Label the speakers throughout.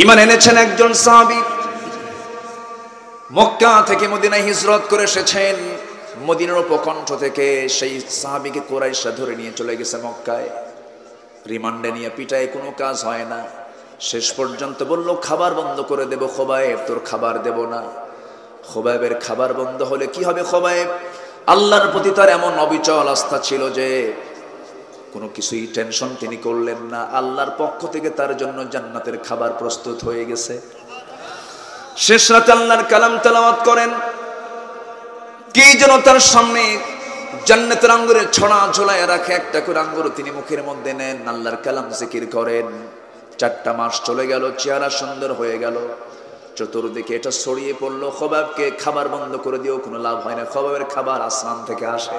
Speaker 1: ঈমান এনেছেন একজন সাহাবী, মক্কা থেকে মদিনায় হিজরত করে এসেছেন। মদিনার উপকণ্ঠ থেকে সেই সাহাবীকে কুরাইশরা ধরে নিয়ে চলে গেছে মক্কায়। রিমান্ডে নিয়ে পিটায় কোনো কাজ হয় না। শেষ পর্যন্ত বলল খাবার বন্ধ করে দেব খোবায়েব, তোর খাবার দেব না। খোবায়েবের খাবার বন্ধ হলে কি হবে? খোবায়েব আল্লাহর প্রতি তার এমন অবিচল আস্থা ছিল যে কোনো কিছুই টেনশন তিনি করলেন না। আল্লাহর পক্ষ থেকে তার জন্য জান্নাতের খাবার প্রস্তুত হয়ে গেছে। শেষ রাতে আল্লাহর কালাম তেলাওয়াত করেন, কি যেন তার সামনে জান্নাতের আঙ্গুরের ছড়া ঝোলায় রাখে, একটা করে আঙ্গুর তিনি মুখের মধ্যে নেন, আল্লাহর কালাম জিকির করেন। 4টা মাস চলে গেল, চেহারা সুন্দর হয়ে গেল, চতুর্দিকে এটা ছড়িয়ে পড়লো। খোবাবকে খাবার বন্ধ করে দিয়েও কোনো লাভ হয় না, খোবাবের খাবার আসমান থেকে আসে।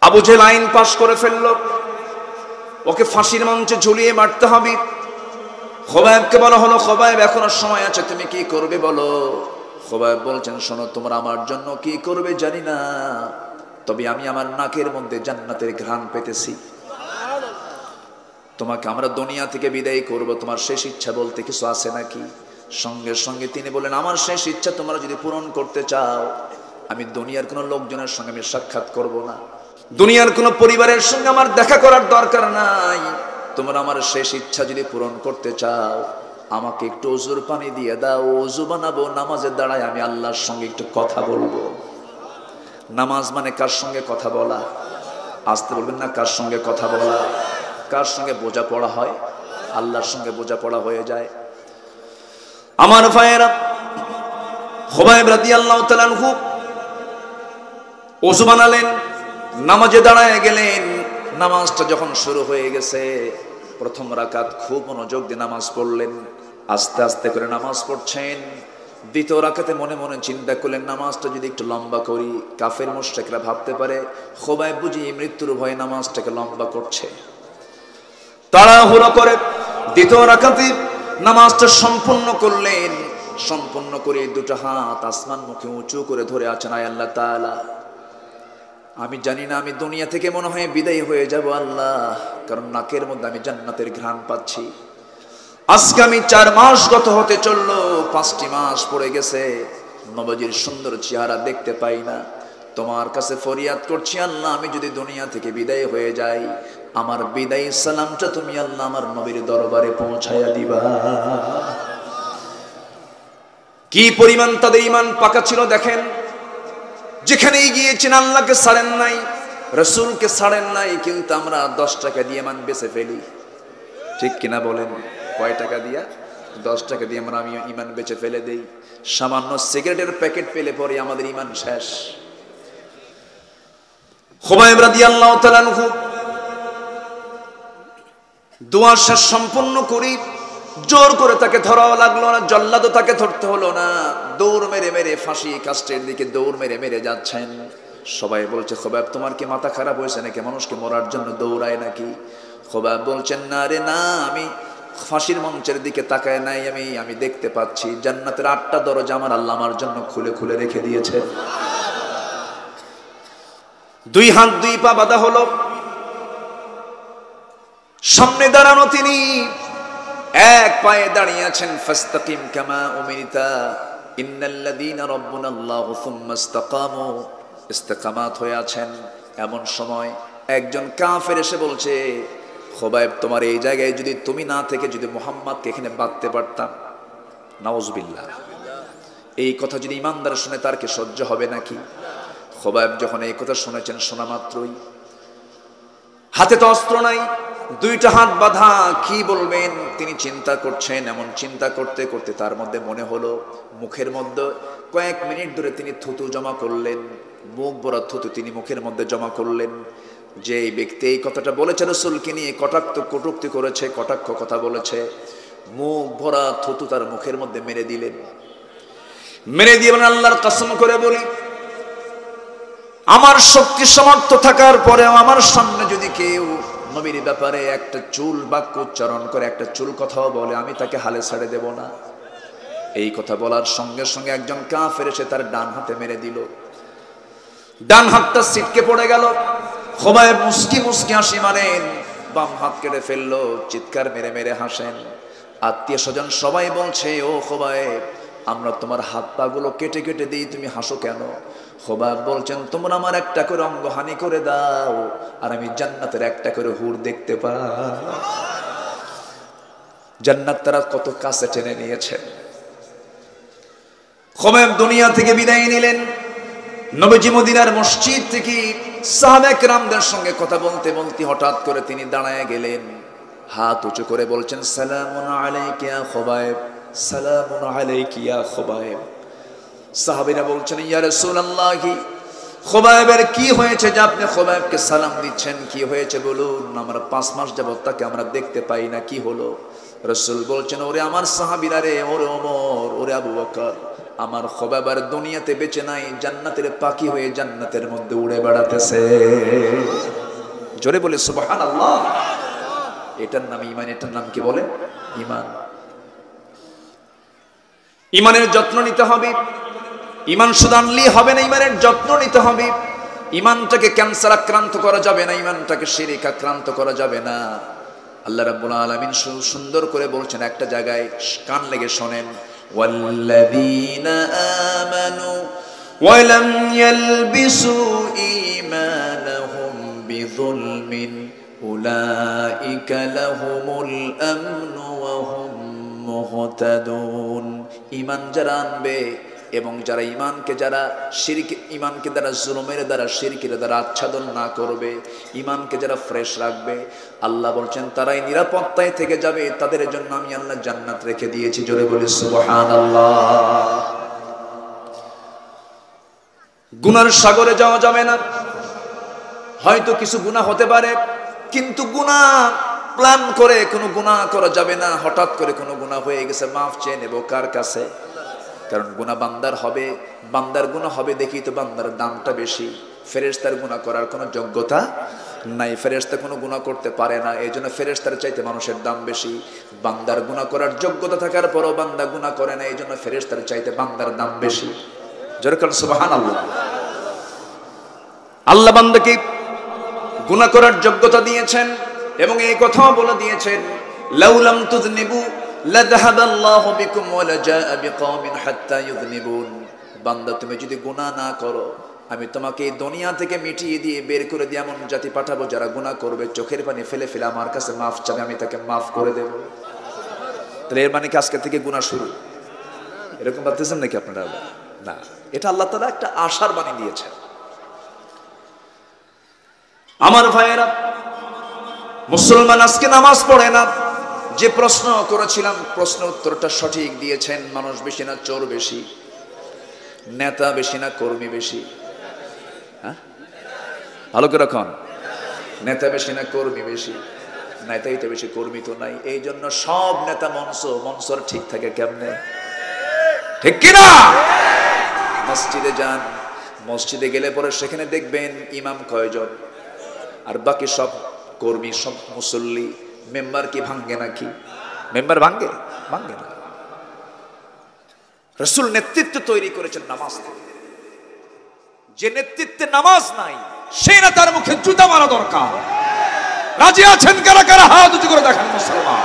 Speaker 1: আবু জেহেল আইন পাশ করে ফেললো, ওকে ফাঁসির মঞ্চে ঝুলিয়ে মারতে হবে। খোবায়েবকে বলা হলো, খোবায়েব এখনো সময় আছে, তুমি কি করবে বলো। খোবায়েব বলছেন, শোনো, তোমরা আমার জন্য কি করবে জানি না, তবে আমি আমার নাকের মধ্যে জান্নাতের ঘ্রাণ পেতেছি। তোমাকে আমরা দুনিয়া থেকে বিদায় করব, তোমার শেষ ইচ্ছা বলতে কিছু আছে নাকি? সঙ্গে সঙ্গে তিনি বলেন, আমার শেষ ইচ্ছা তোমরা যদি পূরণ করতে চাও, আমি দুনিয়ার কোনো লোকজনের সঙ্গে আমি সাক্ষাৎ করব না, দুনিয়ার কোনো পরিবারের সঙ্গে আমার দেখা করার দরকার নাই। তোমরা আমার শেষ ইচ্ছা যদি পূরণ করতে চাও, আমাকে একটু ওযুর পানি দিয়ে দাও, ওযু বানাবো, নামাজে দাঁড়ায় আমি আল্লাহর সঙ্গে একটু কথা বলবো। নামাজ মানে কার সঙ্গে কথা বলা? আসতে বলবেন না, কার সঙ্গে কথা বলা? কার সঙ্গে বোঝাপড়া হয়? আল্লাহর সঙ্গে বোঝাপড়া হয়ে যায়। আমার ভাইয়েরা, খোবায়েব রাদিয়াল্লাহু তাআলা আনহু ওযু বানালেন, নামাজে দাঁড়ায় গেলেন। নামাজটা যখন শুরু হয়ে গেছে, প্রথম রাকাত খুব মনোযোগ দিয়ে নামাজ পড়লেন, আস্তে আস্তে করে নামাজ পড়ছেন। দ্বিতীয় রাকাতে মনে মনে চিন্তা করলেন, নামাজটা যদি একটু লম্বা করি, কাফের মুশরিকরা ভাবতে পারে খোবায়েব বুঝি মৃত্যুর ভয়ে নামাজটাকে লম্বা করছে। তাড়াহুড়ো করে দ্বিতীয় রাকাতে নামাজটা সম্পূর্ণ করলেন। সম্পূর্ণ করে দুটো হাত আসমান মুখে উঁচু করে ধরে আছেন, আয় আল্লাহ তাআলা, আমি জানি না আমি দুনিয়া থেকে মনে হয় বিদায় হয়ে যাব আল্লাহ, কারণ নাকের মধ্যে আমি জান্নাতের ঘ্রাণ পাচ্ছি। আজকে আমি 4 মাস গত হতে চললো, 5টি মাস পড়ে গেছে, নবীজির সুন্দর চেহারা দেখতে পাই না। তোমার কাছে ফরিয়াদ করছি আল্লাহ, আমি যদি দুনিয়া থেকে বিদায় হয়ে যাই, আমার বিদায় সালামটা তুমি আল্লাহ আমার নবীর দরবারে পৌঁছায়া দিবা। কি পরিমাণ তাদের ঈমান পাকা ছিল দেখেন। যেখানেই গিয়েছেন আল্লাহকে ছাড়েন নাই, রাসূলকে ছাড়েন নাই, কিন্তু আমরা 10 টাকা দিয়ে ঈমান বেচে ফেলি, ঠিক কিনা বলেন? কয় টাকা দিয়া? 10 টাকা দিয়ে আমরা ঈমান বেচে ফেলে দেই। সামান্য সিগারেটের প্যাকেট পেলে পরে আমাদের ঈমান শেষ। খোবায়েব রাদিয়াল্লাহু তাআলা আনহু দোয়া শেষ সম্পূর্ণ করি, জোর করে তাকে ধরাও লাগলো না, জল্লাদও তাকে ধরতে হলো না, দৌড় মেরে মেরে ফাঁসি কাস্টের দিকে দৌড় মেরে মেরে যাচ্ছেন। সবাই বলছে, খোবায়েব তোমার কি মাথা খারাপ হয়েছে নাকি, মানুষকে মরার জন্য দৌড়ায় নাকি? খোবায়েব বলছেন, না রে না, আমি ফাঁসির মঞ্চের দিকে তাকায় নাই, আমি দেখতে পাচ্ছি জান্নাতের 8টা দরজা আমার আল্লাহ আমার জন্য খুলে খুলে রেখে দিয়েছে। 2 হাত 2 পা বাঁধা হলো, সামনে দাঁড়ানো তিনি, এক পায়ে দাঁড়িয়ে আছেন। ফাস্তাকিম কামা উমিরতা ইন্নাল্লাযীনা রাব্বুনাল্লাহু সুম্মা ইসতাকামু, ইস্তেকামাত হয়ে আছেন। এমন সময় একজন কাফের এসে বলছে, খোবায়েব তোমার এই জায়গায় যদি তুমি না থেকে যদি মুহাম্মদকে এখানে বাঁধতে পারতাম। নাউজুবিল্লাহ। এই কথা যদি ইমানদার শুনে তার কি সহ্য হবে নাকি? খোবায়েব যখন এই কথা শুনেছেন, শোনা মাত্রই হাতে তো অস্ত্র নাই, 2টা হাত বাঁধা, কি বলবেন তিনি চিন্তা করছেন। এমন চিন্তা করতে করতে তার মধ্যে মনে হলো, মুখের মধ্যে কয়েক মিনিট ধরে তিনি থুতু জমা করলেন, মুখ ভরা থুতু তিনি মুখের মধ্যে জমা করলেন। যে ব্যক্তি এই কথাটা বলেছে, রাসূলকে নিয়ে কটূক্তি করেছে, কটাক্ষ কথা বলেছে, মুখ ভরা থুতু তার মুখের মধ্যে মেরে দিলেন। মেরে দিয়ে আল্লাহর কসম করে বলি, আমার শক্তি সামর্থ্য থাকার পরেও আমার সামনে যদি কেউ নবীর ব্যাপারে একটা চুল বাক্য উচ্চারণ করে, একটা চুল কথাও বলে, আমি তাকে হালে ছেড়ে দেব না। এই কথা বলার সঙ্গে সঙ্গে একজন কাফের এসে তার ডান হাতে মেরে দিল, ডান হাতটা ছিটকে পড়ে গেল। খোবায়েব মুস্কি মুস্কি হাসি মারেন, বাম হাত কেটে ফেললো, চিৎকার মেরে মেরে হাসেন। আত্মীয় স্বজন সবাই বলছে, ও খোবায়েব, আমরা তোমার হাত পা গুলো কেটে কেটে দিই, তুমি হাসো কেন? খোবায়েব বলছেন, তোমরা আমার একটা করে অঙ্গহানি করে দাও, আর আমি জান্নাতের একটা করে হুর দেখতে পাই। জান্নাত তারা কত কাছে টেনে নিয়েছেন। খোবায়েব দুনিয়া থেকে বিদায় নিলেন। নবীজি মদিনার মসজিদ থেকে সাহাবায়ে কেরামদের সঙ্গে কথা বলতে বলতে হঠাৎ করে তিনি দাঁড়ায় গেলেন, হাত উঁচু করে বলছেন, সালামুন আলাইকা ইয়া খোবায়েব, সালামুন আলাইকা ইয়া খোবায়েব। সাহাবীরা বলছেন, ইয়া রাসূলুল্লাহ, খোবায়েবের কি হয়েছে যে আপনি খোবায়েবকে সালাম দিচ্ছেন? কি হয়েছে বলুন, আমরা 5 মাস যাবত তাকে আমরা দেখতে পাই না, কি হলো? রাসূল বলছেন, ওরে আমার সাহাবীরা রে, ওরে ওমর, ওরে আবু বকর, আমার খোবায়েব আর দুনিয়াতে বেঁচে নাই, জান্নাতের পাখি হয়ে জান্নাতের মধ্যে উড়ে বেড়াতেছে। জোরে বলে সুবহানাল্লাহ। এটার নাম ঈমান। এটার নাম কি বলে? ঈমান। ঈমানের যত্ন নিতে হবে। ঈমান শুধু আনলেই হবে না, ঈমানের যত্ন নিতে হবে। ঈমানটাকে ক্যান্সার আক্রান্ত করা যাবে না, ঈমানটাকে শিরক আক্রান্ত করা যাবে না। আল্লাহ রাব্বুল আলামিন সুন্দর করে বলছেন একটা জায়গায়, কান লেগে শোনেন, ওয়াল্লাযীনা আমানু ওয়া লাম ইয়ালবিসু ঈমানাহুম বিযুলমিন উলাইকা লাহুমুল আমনু ওয়া হুম মুহতাদুন। ঈমান যারা আনবে এবং যারা ঈমানকে ঈমানকে দ্বারা জুলুমের দ্বারা শিরকের দ্বারা আচ্ছাদন না করবে, ঈমানকে যারা ফ্রেশ রাখবে, আল্লাহ বলছেন তারাই নিরাপত্তায় থেকে যাবে, তাদের জন্য আমি আল্লাহ জান্নাত রেখে দিয়েছি। জোরে বলি সুবহানাল্লাহ। গুনার সাগরে যাওয়া যাবে না। হয়তো কিছু গুনাহ হতে পারে, কিন্তু গুনাহ প্ল্যান করে কোনো গুনাহ করা যাবে না। হঠাৎ করে কোনো গুনাহ হয়ে গেছে, মাফ চেয়ে নেব কার কাছে? কারণ গুনাহ বান্দার হবে, বান্দার গুনাহ হবে দেখি তো বান্দার দামটা বেশি। ফেরেশতার গুনাহ করার কোনো যোগ্যতা নাই, ফেরেশতা কোনো গুনাহ করতে পারে না, এই জন্য ফেরেশতার চাইতে মানুষের দাম বেশি। বান্দার গুনাহ করার যোগ্যতা থাকার পরও বান্দা গুনাহ করে না, এই জন্য ফেরেশতার চাইতে বান্দার দাম বেশি। জোরে বলেন সুবহানাল্লাহ। আল্লাহ বান্দাকে গুনাহ করার যোগ্যতা দিয়েছেন এবং এই কথাও বলে দিয়েছেন, লাউলাম তুযনিবু লাযাহাবাল্লাহু বিকুম ওয়া লাজাআ বিকওমিন হাত্তা ইউযনিবুন। বান্দা তুমি যদি গুনাহ না করো, আমি তোমাকে এই দুনিয়া থেকে মিটিয়ে দিয়ে বের করে দিয়ে এমন জাতি পাঠাবো যারা গুনাহ করবে, চোখের পানি ফেলে ফেলে আমার কাছে মাফ চাবে, আমি তাকে মাফ করে দেব। তাহলে এর মানে কি আজকে থেকে গুনাহ শুরু? এরকম ভাবতেছেন নাকি আপনারা? না, এটা আল্লাহ তাআলা একটা আশার বাণী দিয়েছেন। আমার ভাইয়েরা, মুসলমান আজকে নামাজ পড়ে না। যে প্রশ্ন করেছিলাম, প্রশ্ন উত্তরটা সঠিক দিয়েছেন। মানুষ বেশি না চোর বেশি? নেতা বেশি না কর্মী বেশি? হ্যাঁ, ভালো করে রাখুন। নেতা বেশি না কর্মী বেশি? নেতাই তো বেশি, কর্মী তো নাই। এই জন্য সব নেতা মনসর ঠিক থাকে কেমনে? ঠিক কিনা? মসজিদে যান, মসজিদে গেলে পরে সেখানে দেখবেন ইমাম কয়জন, আর বাকি সব কর্মী, সব মুসল্লি। মেম্বার কি ভাঙ্গে নাকি? মেম্বার ভাঙ্গে না। রাসূল নেতৃত্ব তৈরি করেছেন নামাজ থেকে। যে নেতৃত্বে নামাজ নাই, সেই নেতার মুখে জুতা মারা দরকার। রাজি আছেন কারা কারা? হাত উঁচু করে দেখান মুসলমান।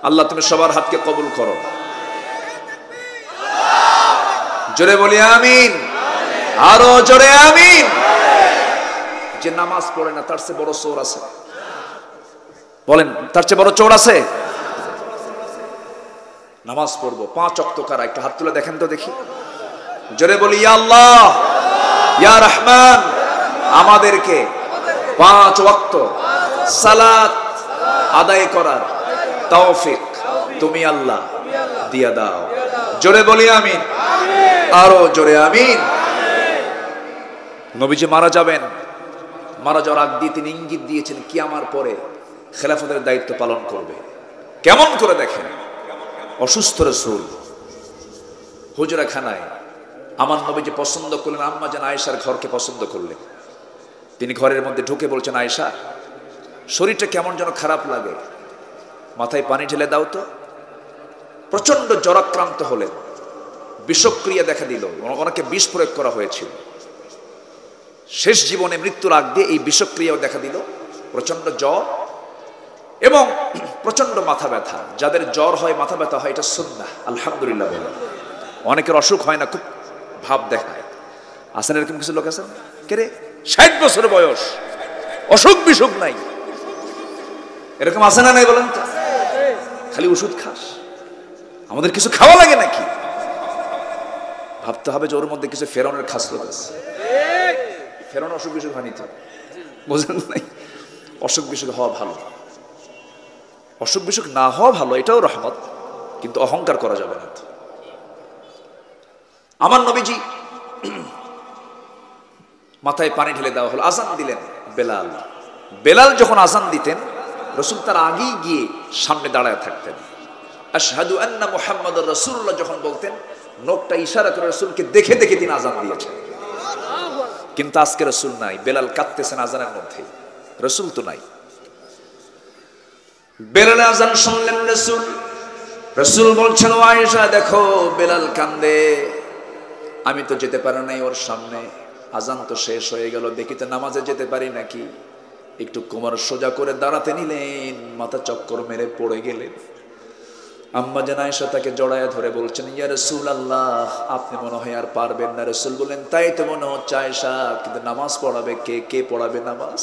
Speaker 1: আল্লাহ তুমি সবার হাতকে কবুল করো। জোরে বলি আমিন। আরো জোরে আমিন। যে নামাজ পড়ে না তার চেয়ে বড় চোর আছে? বলেন, তার চেয়ে বড় চোর আছে? নামাজ পড়বো, 5 ওয়াক্ত কারা? একটা হাত তুলে দেখেন তো দেখি। জোরে বলি ইয়া আল্লাহ, ইয়া রহমান, আমাদেরকে 5 ওয়াক্ত সালাত আদায় করার তৌফিক তুমি আল্লাহ দিয়া দাও। জোরে বলি আমিন। আরো জোরে আমিন। নবীজি মারা যাবেন, মারা যাওয়ার আগ দিয়ে তিনি ইঙ্গিত দিয়েছেন কিয়ামতের পরে খেলাফতের দায়িত্ব পালন করবে। কেমন করে দেখেন, অসুস্থ রাসূল হুজরাখানায় আমার নবীজি পছন্দ করলেন, আম্মা জান আয়েশার ঘরকে পছন্দ করলেন। তিনি ঘরের মধ্যে ঢুকে বলছেন, আয়েশা, শরীরটা কেমন যেন খারাপ লাগে। মাথায় পানি ঢেলে দাও তো। প্রচন্ড জ্বরাক্রান্ত হলেন, বিষক্রিয়া দেখা দিল, ওনাকে বিষ প্রয়োগ করা হয়েছিল। শেষ জীবনে মৃত্যুর আগ দিয়ে এই বিষক্রিয়াও দেখা দিল, প্রচন্ড জ্বর এবং প্রচন্ড মাথা ব্যথা। যাদের জ্বর হয়, মাথা ব্যথা হয়, এটা সুন্নাহ, আলহামদুলিল্লাহ বলেন। অনেকের অসুখ হয় না, খুব ভাব দেখায়। আছেন এরকম কিছু লোক আছেন, কে রে 60 বছর বয়স, অসুখ বিসুখ নাই, এরকম আছে না নাই বলেন তো? খালি ওষুধ খাস, আমাদের কিছু খাওয়া লাগে নাকি? ভাবতে হবে যে ওর মধ্যে কিছু ফেরাউনের খাসলত আছে। ফেরাউন অসুখ বিসুখ হয়নি তো, বোঝেন নাই? অসুখ বিসুখ হওয়া ভালো, অসুখ বিসুখ না হওয়া ভালো, এটাও রহমত, কিন্তু অহংকার করা যাবে না। আমার নবীজি মাথায় পানি ঢেলে দেওয়া হলো, আজান দিলেন বেলাল। বেলাল যখন আজান দিতেন, রসুল তার আগেই গিয়ে সামনে দাঁড়ায় থাকতেন। আশহাদু আন্না মুহাম্মাদুর রাসূলুল্লাহ যখন বলতেন, নোকটা ইশারা করে রসুলকে দেখে দেখে তিনি আজান দিয়েছেন। কিন্তু আজকে রসুল নাই, বেলাল কাঁদতেছেন আজানের মধ্যে, রসুল তো নাই। বেলাল আজান শুনলেন রসুল, রসুল বলছেন ও আয়েশা দেখো বেলাল কান্দে, আমি তো যেতে পারি নাই ওর সামনে, আজান তো শেষ হয়ে গেল, দেখি তো নামাজে যেতে পারি নাকি। একটু কোমর সোজা করে দাঁড়াতে নিলেন, মাথা চক্কর মেরে পড়ে গেলেন। আম্মা জান আয়েশা তাকে জড়ায় ধরে বলছেন, ইয়া রাসূলুল্লাহ আপনি মনে হয় আর পারবেন না। রাসূল বলেন, তাই তো মনে হচ্ছে আয়েশা, কিন্তু নামাজ পড়াবে কে? কে পড়াবে নামাজ?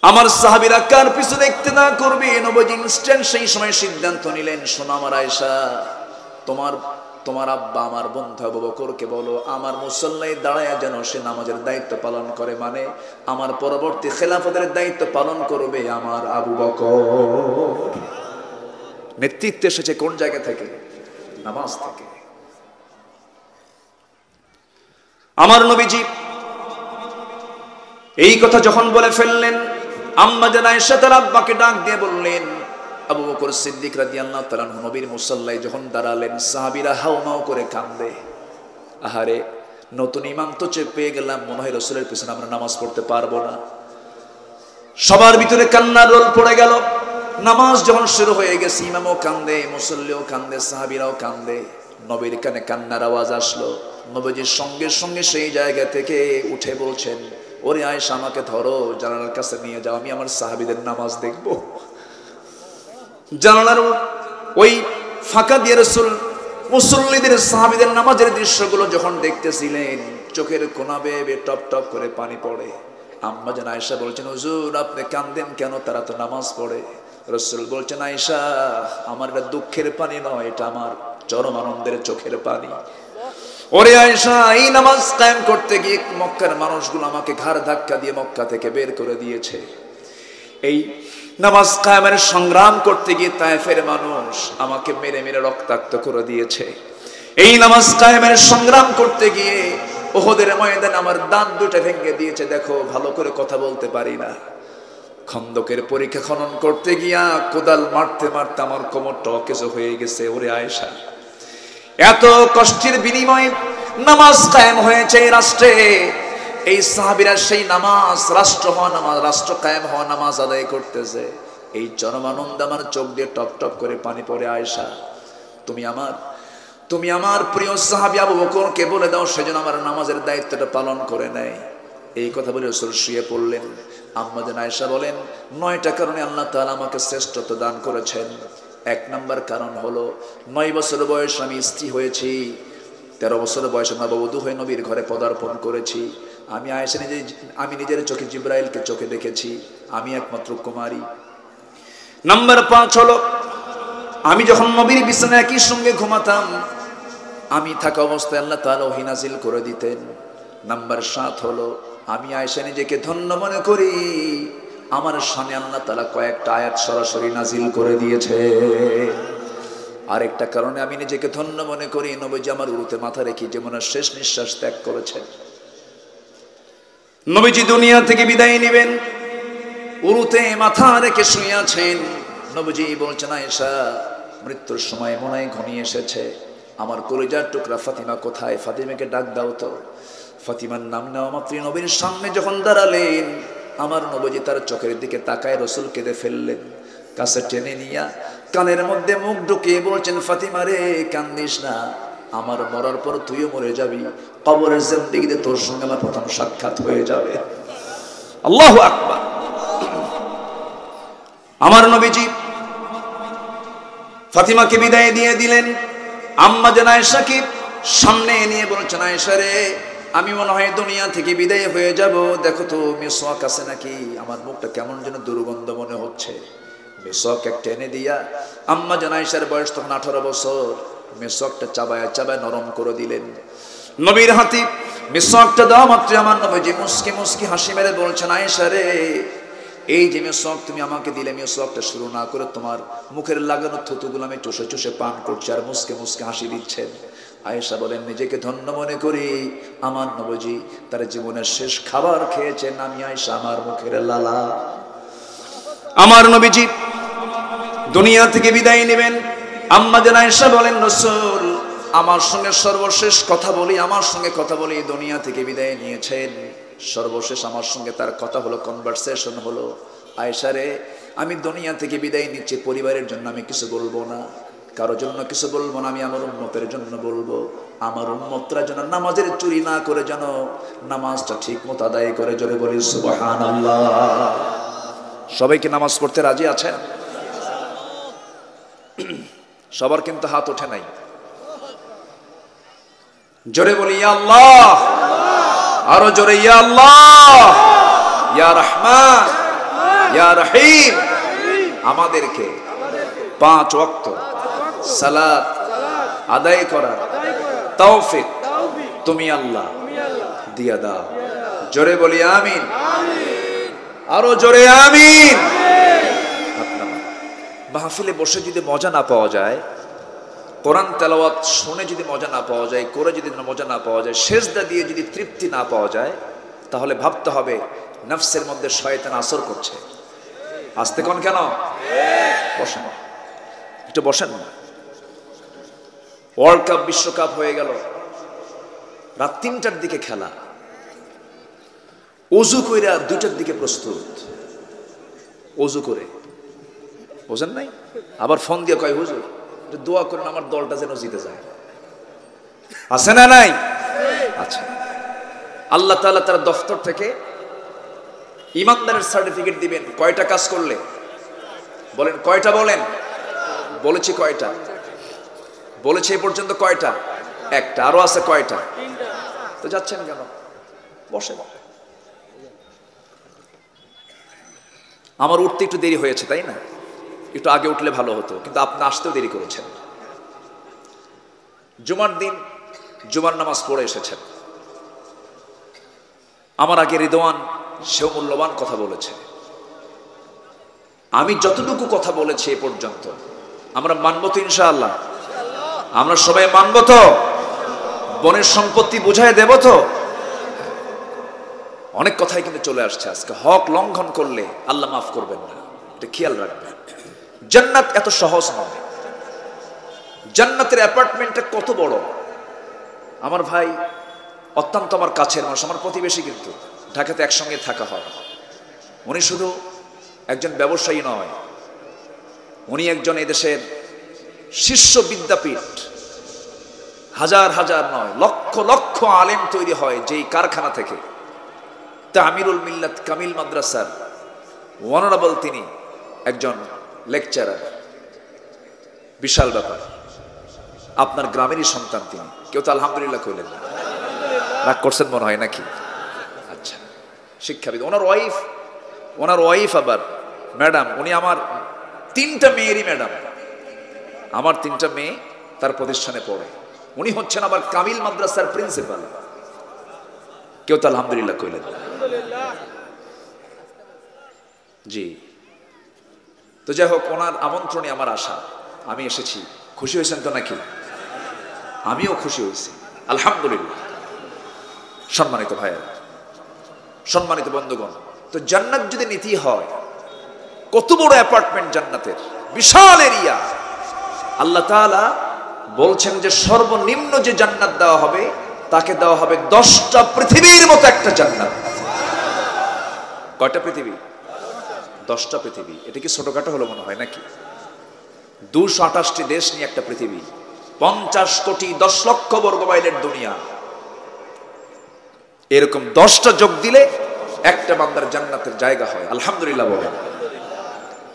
Speaker 1: আমার সাহাবীরা কার পিছনে ইক্তেদা করবে? নবী ইনস্ট্যান্ট সেই সময় সিদ্ধান্ত নিলেন, শোনো আমার আয়েশা, তোমার আব্বা আমার বন্ধু আবু বকরকে বলো আমার মুসল্লায় দাঁড়ায় যেন সে নামাজের দায়িত্ব পালন করে, মানে আমার পরবর্তী খেলাফতের দায়িত্ব পালন করবে আমার আবু বকর। নেতৃত্ব এসেছে কোন জায়গা থেকে? নামাজ থেকে। আমার নবীজি এই কথা যখন বলে ফেললেন, আম্মা জান আয়েশা তার আব্বাকে ডাক দিয়ে বললেন, আবু বকর সিদ্দিক রাদিয়াল্লাহু তাআলা নবীর মুসল্লায় যখন দাঁড়ালেন, সাহাবীরা হাউমাউ করে কান্দে। আহারে, নতুন ইমাম তো পেয়ে গেলাম, মনে হয় রাসূলের পিছনে আমরা নামাজ পড়তে পারবো না। সবার ভিতরে কান্নার রোল পড়ে গেল। নামাজ যখন শুরু হয়ে গেছে, ইমামও কান্দে, মুসল্লিও কান্দে, সাহাবীরাও কান্দে। নবীর কানে কান্নার আওয়াজ আসলো। নবীজির সঙ্গে সঙ্গে সেই জায়গা থেকে উঠে বলছেন, ওরে আয়েশা আমাকে ধরো, জানালার কাছে নিয়ে যাও, আমি আমার সাহাবীদের নামাজ দেখবো। জানালার ওই ফাঁকা দিয়ে রাসূল মুসল্লিদের সাহাবীদের নামাজের দৃশ্যগুলো যখন দেখতেছিলেন, চোখের কোনা বেয়ে টপ টপ করে পানি পড়ে। আম্মা জান আয়েশা বলছেন, হুজুর আপনি কাঁদেন কেন? তারা তো নামাজ পড়ে। রাসূল বলছেন, আয়েশা আমার এটা দুঃখের পানি নয়, এটা আমার চরম আনন্দের চোখের পানি। ওরে আয়েশা, এই নামাজ কায়েম করতে গিয়ে মক্কার মানুষগুলো আমাকে ঘাড় ধাক্কা দিয়ে মক্কা থেকে বের করে দিয়েছে। এই নামাজ কায়েমের সংগ্রাম করতে গিয়ে তায়েফের মানুষ আমাকে মেরে মেরে রক্তাক্ত করে দিয়েছে। এই নামাজ কায়েমের সংগ্রাম করতে গিয়ে উহুদের ময়দানে আমার দাঁত দুটো ভেঙে দিয়েছে। দেখো ভালো করে কথা বলতে পারি না। খন্দকের পরীক্ষা খনন করতে গিয়া কোদাল মারতে মারতে আমার কোমরটা অকেজ হয়ে গেছে। ওরে আয়েশা, এত কষ্টের বিনিময়ে নামাজ কায়েম হয়েছে এই রাষ্ট্রে। এই সাহাবীরা সেই নামাজ, রাষ্ট্র হওয়া নামাজ, রাষ্ট্র কায়েম হওয়া নামাজ আদায় করতেছে। এই চরম আনন্দ আমার চোখ দিয়ে টপ টপ করে পানি পড়ে। আয়েশা, তুমি আমার প্রিয় সাহাবী আবু বকরকে বলে দাও সেজন্য আমার নামাজের দায়িত্বটা পালন করে নেয়। এই কথা বলে রাসূল শুয়ে পড়লেন। আম্মা জান আয়েশা বলেন, 9টা কারণে আল্লাহ তাআলা আমাকে শ্রেষ্ঠত্ব দান করেছেন। 1 নম্বর কারণ হলো 9 বছর বয়স আমি স্ত্রী হয়েছি, 13 বছর বয়সে নববধূ হয়ে নবীর ঘরে পদার্পণ করেছি। আমি নিজের চোখে জিবরাইলকে চোখে দেখেছি, আমি একমাত্র কুমারী। নাম্বার 5 হলো আমি যখন নবীর বিছানায় একই সঙ্গে ঘুমাতাম, আমি থাকা অবস্থায় আল্লাহ তাআলা ওহী নাজিল করে দিতেন। নাম্বার 7 হলো আমি আয়েশা নিজেকে ধন্য মনে করি, আমার শানে আল্লাহ তাআলা কয়েকটা আয়াত সরাসরি নাজিল করে দিয়েছে। আরেকটা কারণে আমি নিজেকে ধন্য মনে করি, নবীজি আমার উরুতে মাথা রেখে যেমন শেষ নিঃশ্বাস ত্যাগ করেছেন। নবীজি দুনিয়া থেকে বিদায় নেবেন, উরুতে মাথা রেখে শুয়ে আছেন। নবীজি বলছেন, আয়েশা মৃত্যুর সময় মনে হয় ঘনিয়ে এসেছে, আমার কলিজার টুকরা ফাতিমা কোথায়? ফাতিমাকে ডাক দাও তো। ফাতিমার নাম নেওয়া মাত্রই নবীর সামনে যখন দাঁড়ালেন, আমার নবীজি তার চোখের দিকে তাকায় রাসূল কেঁদে ফেললেন। কাছে টেনে নিয়া কানের মধ্যে মুখ ঢুকিয়ে বলছেন, ফাতিমা রে কান্দিস না, আমার মরার পর তুইও মরে যাবি, কবরের জিন্দেগিতে তোর সঙ্গে আমার প্রথম সাক্ষাৎ হয়ে যাবে। আল্লাহু আকবার। আমার নবীজি ফাতিমাকে বিদায় দিয়ে দিলেন। আম্মা জান আয়েশাকে সামনে নিয়ে বলছেন, আয়েশা রে আমি মনে হয় দুনিয়া থেকে বিদায় হয়ে যাব, দেখো তো মিসওয়াক আছে নাকি, আমার মুখটা কেমন যেন দুর্গন্ধ মনে হচ্ছে। মিসওয়াক একটা এনে দিয়া আম্মা জান আয়েশার বয়স তখন 18 বছর, মিসওয়াকটা চাবায়া চাবায়া নরম করে দিলেন। নবীর হাতে মিসওয়াকটা দেওয়া মাত্র আমার নবীজি মুস্কি মুস্কি হাসি মেরে বলছেন, আয়েশা রে এই যে মিসওয়াক তুমি আমাকে দিলে, মিসওয়াকটা শুরু না করে তোমার মুখের লাগানো থুতুগুলো আমি চুষে চুষে পান করছি আর মুস্কে মুস্কে হাসি দিচ্ছেন। আয়েশা বলেন, নিজেকে ধন্য মনে করি, আমার নবীজি তার জীবনের শেষ খাবার খেয়েছেন, আমি আয়েশা আমার মুখের লালা। আমার নবীজি দুনিয়া থেকে বিদায় নেবেন। আম্মা জান আয়েশা বলেন, রাসূল আমার সঙ্গে সর্বশেষ কথা বলি, আমার সঙ্গে কথা বলি, দুনিয়া থেকে বিদায় নিয়েছেন, সর্বশেষ আমার সঙ্গে তার কথা হলো, কনভারসেশন হলো। আয়েশা রে আমি দুনিয়া থেকে বিদায় নিচ্ছি, পরিবারের জন্য আমি কিছু বলবো না, কারোর জন্য কিছু বলবো না, আমি আমার উম্মতের জন্য বলবো, আমার উম্মতরা যেন নামাজের চুরি না করে, যেন নামাজটা ঠিক মতো আদায় করে। জোরে বলি সুবহানাল্লাহ। সবাই কি নামাজ পড়তে রাজি আছেন? সবার কিন্তু হাত ওঠে নাই। জোরে বলি ইয়া আল্লাহ, আরো জোরে ইয়া আল্লাহ, ইয়া রহমান, ইয়া রহিম। আমাদেরকে 5 ওয়াক্ত সালাত আদায় করার তৌফিক তুমি আল্লাহ দিয়া দাও। জোরে বলি আমিন, আরো জোরে আমিন। মাহফিলে বসে যদি মজা না পাওয়া যায়, কোরআন তেলাওয়াত শুনে যদি মজা না পাওয়া যায়, করে যদি মজা না পাওয়া যায়, সেজদা দিয়ে যদি তৃপ্তি না পাওয়া যায়, তাহলে ভাবতে হবে নফসের মধ্যে শয়তান আসর করছে। আসতে কোন কেন? বসেন একটু, বসেন না। ওয়ার্ল্ড কাপ বিশ্বকাপ হয়ে গেল, রাত 3টার দিকে খেলা, ওযু কইরা 2টার দিকে প্রস্তুত, ওযু করে, বোঝেন নাই? আবার ফোন দিয়ে কয়, হুজুর দোয়া করেন আমার দলটা যেন জিতে যায়। আছে না নাই? আচ্ছা, আল্লাহ তাআলা তার দফতর থেকে ইমানদারের সার্টিফিকেট দিবেন। কয়টা কাজ করলে? বলেন কয়টা, বলেন। বলেছি কয়টা? বলেছি এ পর্যন্ত কয়টা? একটা। আরো আছে কয়টা? তো যাচ্ছেন কেন? বসে। আমার উঠতে একটু দেরি হয়েছে, তাই না? একটু আগে উঠলে ভালো হতো, কিন্তু আপনি আসতেও দেরি করেছেন। জুমার দিন জুমার নামাজ পড়ে এসেছেন। আমার আগে রিদওয়ান, সেও মূল্যবান কথা বলেছে। আমি যতটুকু কথা বলেছি এ পর্যন্ত আমরা মানবো তো ইনশাআল্লাহ? আমরা সবাই মানবো তো? বনের সম্পত্তি বুঝায় দেব তো? অনেক কথাই কিন্তু চলে আসছে আজকে। হক লঙ্ঘন করলে আল্লাহ মাফ করবেন না, এটা খেয়াল রাখবেন। জান্নাত এত সহজ নয়। জান্নাতের অ্যাপার্টমেন্টটা কত বড়! আমার ভাই অত্যন্ত আমার কাছের মানুষ, আমার প্রতিবেশী, কিন্তু ঢাকাতে একসঙ্গে থাকা হয়। উনি শুধু একজন ব্যবসায়ী নয়, উনি একজন এদেশের শীর্ষ বিদ্যাপীঠ, হাজার হাজার নয় লক্ষ লক্ষ আলেম তৈরি হয় যেই কারখানা থেকে। তামিরুল মিল্লাত কামিল মাদ্রাসার অনারেবল তিনি একজন লেকচারার। বিশাল ব্যাপার। আপনার গ্রামেরই সন্তান তিনি। কেউ তো আলহামদুলিল্লাহ কইলেন না, রাগ করছেন মনে হয় নাকি? আচ্ছা, শিক্ষাবিদ। ওনার ওয়াইফ আবার ম্যাডাম। উনি আমার 3টা মেয়েরই ম্যাডাম। আমার 3টা মেয়ে তার প্রতিষ্ঠানে পড়ে। উনি হচ্ছেন আবার কামিল মাদ্রাসার প্রিন্সিপাল। কেউ তো আলহামদুলিল্লাহ কইলেন না। জি। তো যাই হোক, ওনার আমন্ত্রণে আমার আশা, আমি এসেছি। খুশি হয়েছেন তো নাকি? আমিও খুশি হয়েছি, আলহামদুলিল্লাহ। সম্মানিত ভাইয়া, সম্মানিত বন্ধুগণ, তো জান্নাত যদি নীতি হয়, কত বড় অ্যাপার্টমেন্ট জান্নাতের, বিশাল এরিয়া। আল্লাহ তাআলা বলছেন যে সর্বনিম্ন যে জান্নাত দেওয়া হবে তাকে দেওয়া হবে 10টা পৃথিবীর মতো একটা জান্নাত। কয়টা পৃথিবী? 10টা পৃথিবী। এটা কি ছোটখাটো হলো মনে হয় নাকি? 228টি দেশ নিয়ে একটা পৃথিবী, 50 কোটি 10 লক্ষ বর্গ মাইলের দুনিয়া। এরকম 10টা যোগ দিলে একটা বান্দার জান্নাতের জায়গা হয়। আলহামদুলিল্লাহ বলেন।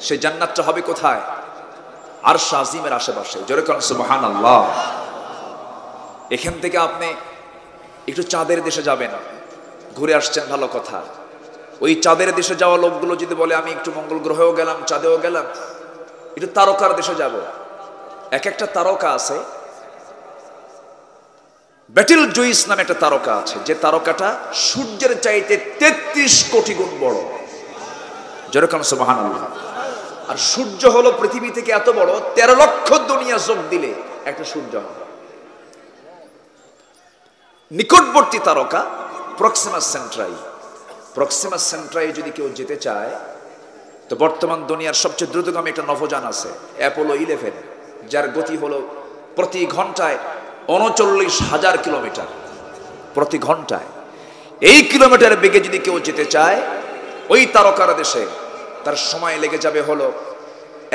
Speaker 1: সেই জান্নাতটা হবে কোথায়? আরশ আজিমের আশেপাশে। জোরে কোন সুবহানাল্লাহ। এখান থেকে আপনি একটু চাঁদের দেশে যাবেন, ঘুরে আসছেন, ভালো কথা। ওই চাঁদের দেশে যাওয়া লোকগুলো যদি বলে আমি একটু মঙ্গল গ্রহেও গেলাম, চাঁদেও গেলাম, একটু তারকার দেশে যাব, এক একটা তারকা আছে, ব্যাটেল জুইস নামে একটা তারকা আছে, যে তারকাটা সূর্যের চাইতে 33 কোটি গুণ বড়। যেরকম সুবহানাল্লাহ। আর সূর্য হলো পৃথিবী থেকে এত বড়, 13 লক্ষ দুনিয়া যোগ দিলে একটা সূর্য হবে। নিকটবর্তী তারকা প্রক্সিমা সেন্ট্রাই। প্রক্সিমা সেন্ট্রাই যদি কেউ যেতে চায়, তো বর্তমান দুনিয়ার সবচেয়ে দ্রুতগামী একটা নভোযান আছে, অ্যাপোলো 11, যার গতি হলো প্রতি ঘন্টায় 39,000 কিলোমিটার প্রতি ঘন্টায়। এই কিলোমিটার বেগে যদি কেউ যেতে চায় ওই তারকার দেশে, তার সময় লেগে যাবে হলো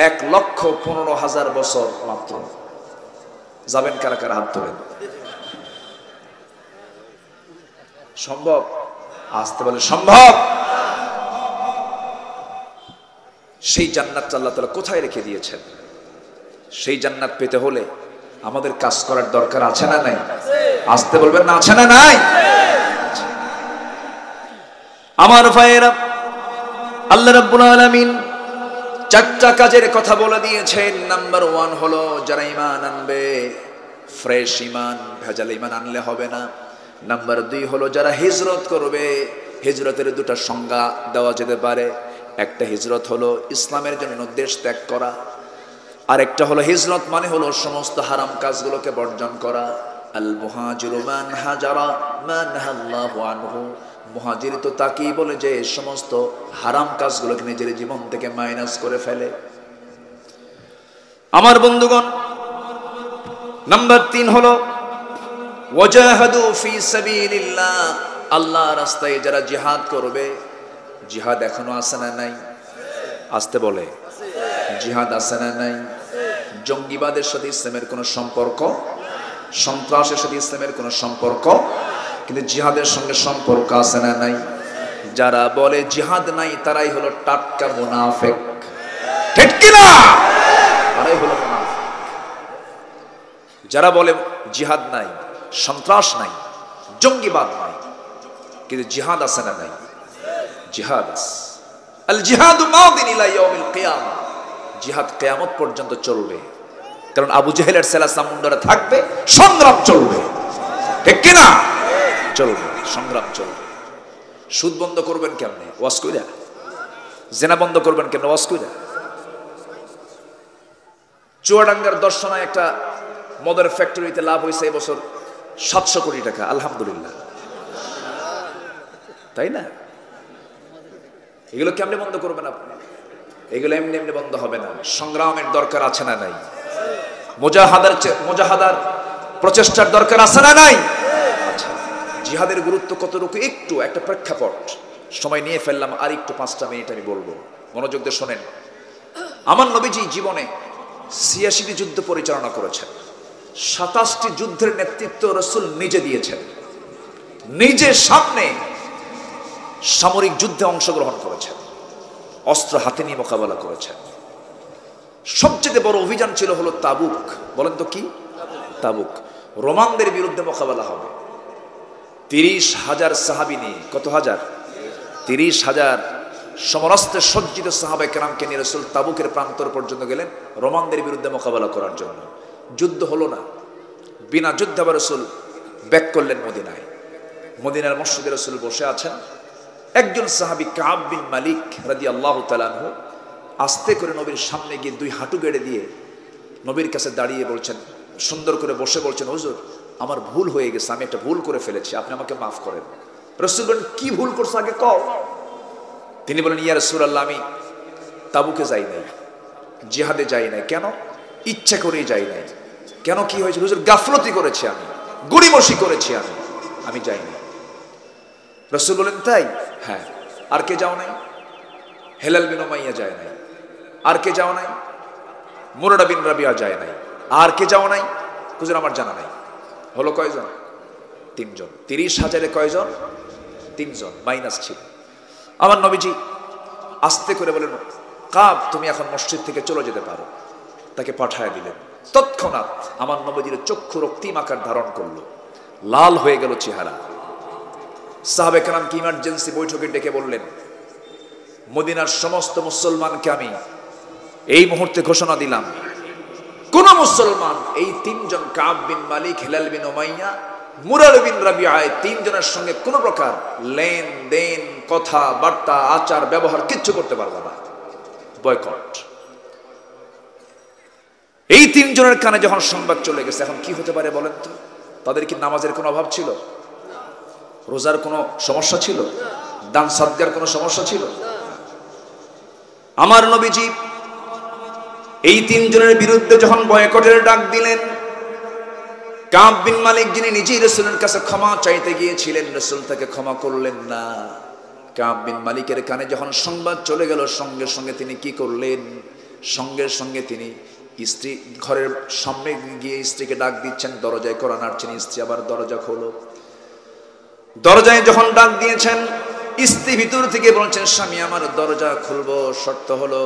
Speaker 1: 1,15,000 বছর মাত্র। যাবেন কারা কারা? হাত তোলেন। সম্ভব? আসতে বলে সম্ভব। সেই জান্নাত আল্লাহ তাআলা কোথায় রেখে দিয়েছেন? সেই জান্নাত পেতে হলে আমাদের কাজ করার দরকার আছে না নাই? আসতে বলবেন না, আছে না নাই? আমার ভাইয়েরা, আল্লাহ রাব্বুল আলামিন 4টা কাজের কথা বলে দিয়েছেন। নাম্বার 1 হলো যারা ঈমান আনবে, ফ্রেশ ঈমান, ভেজাল ঈমান আনলে হবে না। নাম্বার 2 হলো যারা হিজরত করবে। হিজরতের 2টা সংজ্ঞা দেওয়া যেতে পারে। একটা হিজরত হলো ইসলামের জন্য দেশ ত্যাগ করা, আর একটা হলো হিজরত মানে হলো সমস্ত হারাম কাজগুলোকে বর্জন করা। আল মুহাজিরু মান হাজারা মা নাহাল্লাহু আনহু। মুহাজির তো তাকেই বলে যে সমস্ত হারাম কাজগুলোকে নিজের জীবন থেকে মাইনাস করে ফেলে। আমার বন্ধুগণ, নাম্বার 3 হলো ওয়াজাহাদু ফি সাবিলিল্লাহ। আল্লাহর রাস্তায় যারা জিহাদ করবে। জিহাদ এখনো আছে না নাই? আসতে বলে জিহাদ আছে না নাই? জঙ্গিবাদের সাথে ইসলামের কোনো সম্পর্ক, সন্ত্রাসের সাথে ইসলামের কোনো সম্পর্ক, কিন্তু জিহাদের সঙ্গে সম্পর্ক আছে না নাই? যারা বলে জিহাদ নাই তারাই হলো টাটকা মুনাফিক। ঠিক কি না? তারাই হলো মুনাফিক। যারা বলে জিহাদ নাই, সন্ত্রাস নাই, জঙ্গিবাদ নাই, কিন্তু জিহাদ আছে না নাই? জিহাদ আছে। আল জিহাদু মাদিন ইলা ইয়াউমিল কিয়ামা। জিহাদ কিয়ামত পর্যন্ত চলবে, কারণ আবু জেহেলের সেলা সামুন্ডারে থাকবে, সংগ্রাম চলবে। ঠিক কি না? চলবে, সংগ্রাম চলবে। সুদ বন্ধ করবেন কেমনে? ওয়াজ কইরা। জেনা বন্ধ করবেন কেমনে? ওয়াজ কইরা। চুয়াডাঙ্গার দর্শনায় একটা মদের ফ্যাক্টরিতে লাভ হয়েছে এবছর 700 কোটি টাকা। আলহামদুলিল্লাহ, তাই না? এগুলো কেমনে বন্ধ করবেন আপনি? এগুলো এমনি এমনি বন্ধ হবে না। সংগ্রামের দরকার আছে না নাই? মুজাহাদার প্রচেষ্টার দরকার আছে না নাই? আচ্ছা, জিহাদের গুরুত্ব কতটুকু একটু একটা প্রেক্ষাপট সময় নিয়ে ফেললাম, আর একটু 5টা মিনিট আমি বলবো, মনোযোগ দিয়ে শোনেন। আমার নবীজি জীবনে 86টি যুদ্ধ পরিচালনা করেছেন। 27টি যুদ্ধের নেতৃত্ব রাসূল নিজে দিয়েছেন। নিজে সামনে সামরিক যুদ্ধে অংশগ্রহণ করেছেন, অস্ত্র হাতে নিয়ে মোকাবেলা করেছেন। সবচেয়ে বড় অভিযান ছিল হলো তাবুক। বলেন তো কি? তাবুক। রোমানদের বিরুদ্ধে মোকাবেলা হবে। 30,000 সাহাবী নিয়ে। কত হাজার? 30,000 সমরাস্ত্রে সজ্জিত সাহাবায়ে কেরামকে নিয়ে রাসূল তাবুকের প্রান্তর পর্যন্ত গেলেন রোমানদের বিরুদ্ধে মোকাবেলা করার জন্য। যুদ্ধ হলো না। বিনা যুদ্ধে আবার রাসূল ব্যাক করলেন মদিনায়। মদিনার মসজিদে রাসূল বসে আছেন। একজন সাহাবী কাব বিন মালিক রাদিয়াল্লাহু তাআলা আনহু আস্তে করে নবীর সামনে গিয়ে 2 হাঁটু গেড়ে দিয়ে নবীর কাছে দাঁড়িয়ে বলছেন, সুন্দর করে বসে বলছেন, হুজুর আমার ভুল হয়ে গেছে, আমি একটা ভুল করে ফেলেছি, আপনি আমাকে মাফ করেন। রাসূল বলেন, কি ভুল করছো আগে কও। তিনি বলেন, ইয়া রাসূলুল্লাহ, আমি তাবুকে যাই নাই, জিহাদে যাই নাই। কেন? ইচ্ছা করেই যাই নাই। কেন, কি হয়েছে? হুজুর গাফলতি করেছি, আমি গড়িমসি করেছি, আমি যাই নাই। রাসূল বলেন, তাই? হ্যাঁ। আর কে যাও নাই? হেলাল বিন উমাইয়া যায় নাই। আর কে যাওয়া নাই? মুরারা বিন রাবিয়া যায় নাই। আর কে যাওয়া নাই? হুজুর আমার জানা নাই। হলো কয়জন? 3 জন। 30,000-এ কয়জন? 3 জন, মাইনাস ছিল। আমার নবীজি আস্তে করে বলেন, কাব তুমি এখন মসজিদ থেকে চলে যেতে পারো। তাকে পাঠায় দিলেন। তৎক্ষণাৎ আমার নবীজির চক্ষু রক্তিম আকার ধারণ করলো, লাল হয়ে গেল চেহারা। সাহাবে কেরামকে ইমার্জেন্সি বৈঠকে ডেকে বললেন, মদিনার সমস্ত মুসলমানকে আমি এই মুহূর্তে ঘোষণা দিলাম, কোন মুসলমান এই 3 জন কাব বিন মালিক, হিলাল বিন উমাইয়া, মুরারা বিন রাবিয়া, 3 জনের সঙ্গে কোন প্রকার লেনদেন, কথা বার্তা, আচার ব্যবহার কিচ্ছু করতে পারবে না, বয়কট। এই 3 জনের কানে যখন সংবাদ চলে গেছে, এখন কি হতে পারে বলেন তো? তাদের কি নামাজের কোনো অভাব ছিল? রোজার কোনো সমস্যা ছিল? দান সাদকার কোনো সমস্যা ছিল? আমার নবীজি এই 3 জনের বিরুদ্ধে যখন বয়কটের ডাক দিলেন, কাব বিন মালিক যিনি নিজেই রাসূলের কাছে ক্ষমা চাইতে গিয়েছিলেন, রাসূল তাকে ক্ষমা করলেন না। কাব বিন মালিকের কানে যখন সংবাদ চলে গেল, সঙ্গে সঙ্গে তিনি কি করলেন? সঙ্গে সঙ্গে তিনি স্ত্রী ঘরের সামনে গিয়ে স্ত্রীকে ডাক দিচ্ছেন, দরজায় কড়া নাড়ছেন। স্ত্রী আবার দরজা খোলো। দরজায় যখন ডাক দিয়েছেন, স্ত্রী ভিতর থেকে বলছেন, স্বামী আমার দরজা খুলবো, শর্ত হলো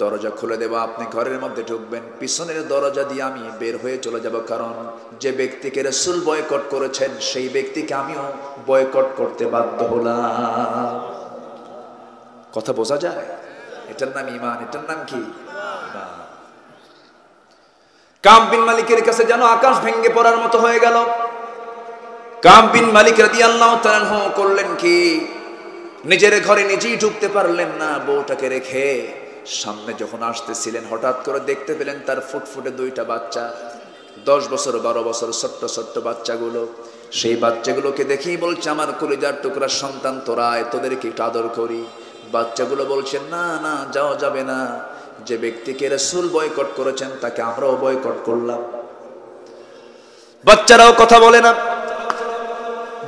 Speaker 1: দরজা খুলে দেব, আপনি ঘরের মধ্যে ঢুকবেন, পিছনের দরজা দিয়ে আমি বের হয়ে চলে যাব, কারণ যে ব্যক্তিকে রাসূল বয়কট করেছেন সেই ব্যক্তিকে আমিও বয়কট করতে বাধ্য হলাম। কথা বোঝা যায়? এটার নাম ঈমান। এটার নাম কি? কাব বিন মালিকের কাছে যেন আকাশ ভেঙে পড়ার মতো হয়ে গেল। কাব বিন মালিক রাদিয়াল্লাহু তাআলা আনহু করলেন কি? নিজের ঘরে নিজেই ঢুকতে পারলেন না, বউটাকে রেখে সামনে যখন আসতেছিলেন, হঠাৎ করে দেখতে পেলেন তার ফুটফুটে 2টা বাচ্চা, 10 বছর 12 বছর ছোট্ট ছোট্ট বাচ্চাগুলো। সেই বাচ্চাগুলোকে দেখেই বলছে, আমার কলিজার টুকরা সন্তান তোরা, তোদেরকে একটু আদর করি। বাচ্চাগুলো বলছে, না না, যাওয়া যাবে না, যে ব্যক্তিকে রাসূল বয়কট করেছেন তাকে আমরাও বয়কট করলাম। বাচ্চারাও কথা বলে না,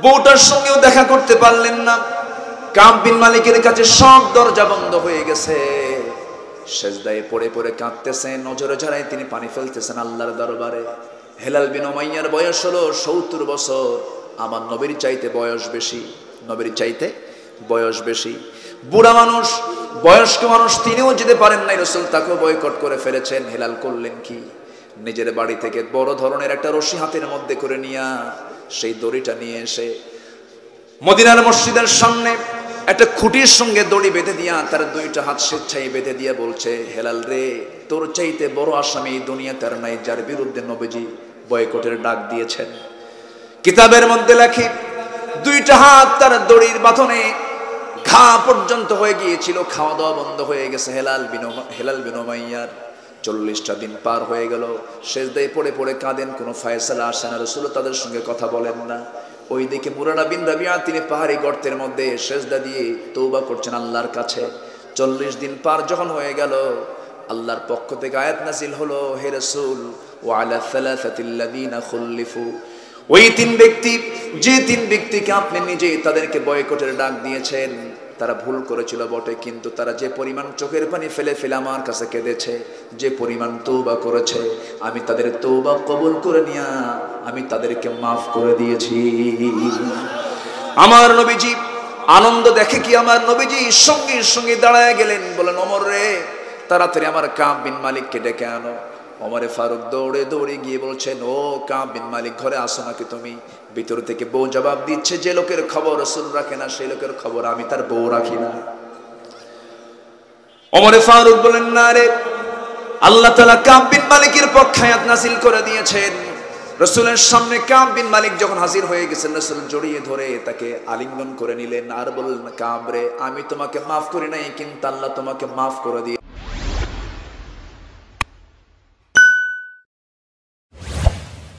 Speaker 1: বউটার সঙ্গেও দেখা করতে পারলেন না। কাব বিন মালিকের কাছে সব দরজা বন্ধ হয়ে গেছে। সেজদায় পড়ে পড়ে কাঁদতেছেন, নজরে ঝরায় তিনি পানি ফেলতেছেন আল্লাহর দরবারে। হেলাল বিন উমাইয়ার বয়স হলো 70 বছর। আমার নবীর চাইতে বয়স বেশি, নবীর চাইতে বয়স বেশি। বুড়া মানুষ, বয়স্ক মানুষ, তিনিও যেতে পারেন নাই, রাসূল তাকেও বয়কট করে ফেলেছেন। হেলাল করলেন কি? নিজের বাড়ি থেকে বড় ধরনের একটা রশি হাতের মধ্যে করে নিয়া সেই দড়িটা নিয়ে এসে মদিনার মসজিদের সামনে একটা খুঁটির সঙ্গে দড়ি বেঁধে দিয়া তার 2টা হাত স্বেচ্ছায় বেঁধে দিয়া বলছে, হেলাল রে, তোর চাইতে বড় আসামি এই দুনিয়াতে আর নাই, যার বিরুদ্ধে নবীজি বয়কটের ডাক দিয়েছেন। কিতাবের মধ্যে লেখে 2টা হাত তার দড়ির বাঁধনে ঘা পর্যন্ত হয়ে গিয়েছিল, খাওয়া দাওয়া বন্ধ হয়ে গেছে হেলাল বিন উমাইয়ার। 40টা দিন পার হয়ে গেল, সেজদায় পড়ে পড়ে কাঁদেন, কোনো ফয়সালা আসে না, রাসূল তাদের সঙ্গে কথা বলেন না। ওইদিকে মুরারা বিন রাবিয়া তিনি পাহাড়ি গর্তের মধ্যে সেজদা দিয়ে তওবা করছেন আল্লাহর কাছে। 40 দিন পার যখন হয়ে গেল, আল্লাহর পক্ষ থেকে আয়াত নাযিল হলো, হে রাসূল, ওয়া আলা সালাসাতিল্লাযিনা খুল্লিফু, ওই 3 ব্যক্তি, যে 3 ব্যক্তিকে আপনি নিজে তাদেরকে বয়কটের ডাক দিয়েছেন, তারা ভুল করেছিল বটে, কিন্তু তারা যে পরিমাণ চোখের পানি ফেলে ফেলে আমার কাছে কেঁদেছে, যে পরিমাণ তওবা করেছে, আমি তাদের তওবা কবুল করে নিয়া আমি তাদেরকে মাফ করে দিয়েছি। আমার নবীজি আনন্দ দেখে কি, আমার নবীজি সঙ্গে সঙ্গে দাঁড়ায় গেলেন, বলেন, ওমর রে, তাড়াতাড়ি আমার কাব বিন মালিককে ডেকে আনো। ওমরে ফারুক দৌড়ে দৌড়ে গিয়ে বলছেন, ও কাব বিন মালিক, ঘরে আসো নাকি তুমি? ভিতর থেকে বউ জবাব দিচ্ছে, যে লোকের খবর রাসূল রাখে না সেই লোকের খবর আমি তার বউ রাখি না। ওমরে ফারুক বলেন, না রে, আল্লাহ তাআলা কাব বিন মালিকের পক্ষে আয়াত নাযিল করে দিয়েছেন। রাসূলের সামনে কাব বিন মালিক যখন হাজির হয়ে গেছেন, রাসূল জড়িয়ে ধরে তাকে আলিঙ্গন করে নিলেন আর বললেন, কাব রে, আমি তোমাকে মাফ করি নাই, কিন্তু আল্লাহ তোমাকে মাফ করে দিয়েছে।